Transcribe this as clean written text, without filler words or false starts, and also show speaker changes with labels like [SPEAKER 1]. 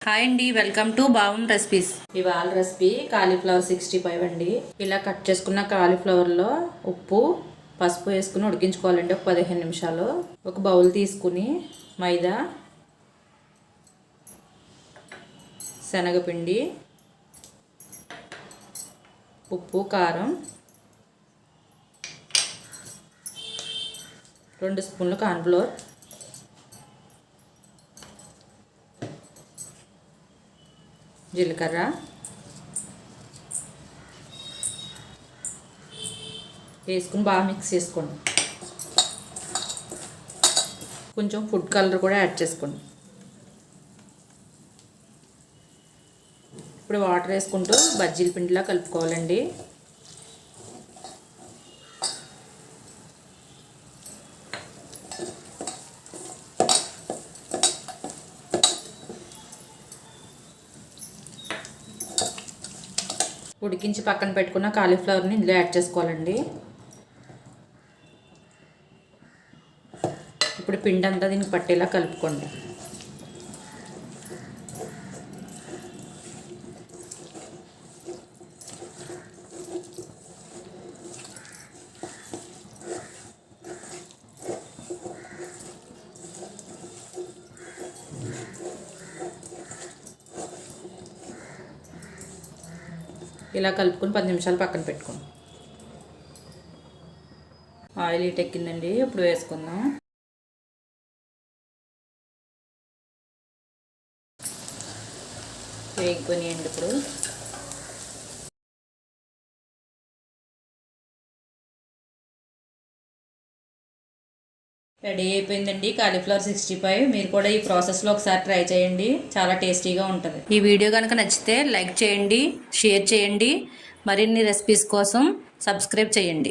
[SPEAKER 1] Hi అండి, welcome to బావం recipes.
[SPEAKER 2] ఇవాళ recipe cauliflower 65 అండి. ఇలా కట్ చేసుకున్న కాలీఫ్లవర్లో ఉప్పు పసుపు వేసుకుని ఉడికించుకోవాలండి ఒక 15 నిమిషాలు. ఒక బౌల్ తీసుకుని మైదా, శనగపిండి, ఉప్పు, కారం, 2 స్పూన్లు కార్న్ఫ్లోర్, జీలకర్ర వేసుకుని బాగా మిక్స్ చేసుకోండి. కొంచెం ఫుడ్ కలర్ కూడా యాడ్ చేసుకోండి. ఇప్పుడు వాటర్ వేసుకుంటూ బజ్జీల పిండిలా కలుపుకోవాలండి. ఉడికించి పక్కన పెట్టుకున్న కాలీఫ్లవర్ని ఇందులో యాడ్ చేసుకోవాలండి. ఇప్పుడు పిండి అంతా దీనికి పట్టేలా కలుపుకోండి. ఇలా కలుపుకొని 10 నిమిషాలు పక్కన పెట్టుకోండి. ఆయిల్ హీట్ ఎక్కిందండి, ఇప్పుడు వేసుకుందాం. వేగిపోయినాయండి. ఇప్పుడు రెడీ అయిపోయిందండి కాలీఫ్లవర్ 65. మీరు కూడా ఈ ప్రాసెస్లో ఒకసారి ట్రై చేయండి, చాలా టేస్టీగా ఉంటుంది.
[SPEAKER 1] ఈ వీడియో కనుక నచ్చితే లైక్ చేయండి, షేర్ చేయండి. మరిన్ని రెసిపీస్ కోసం సబ్స్క్రైబ్ చేయండి.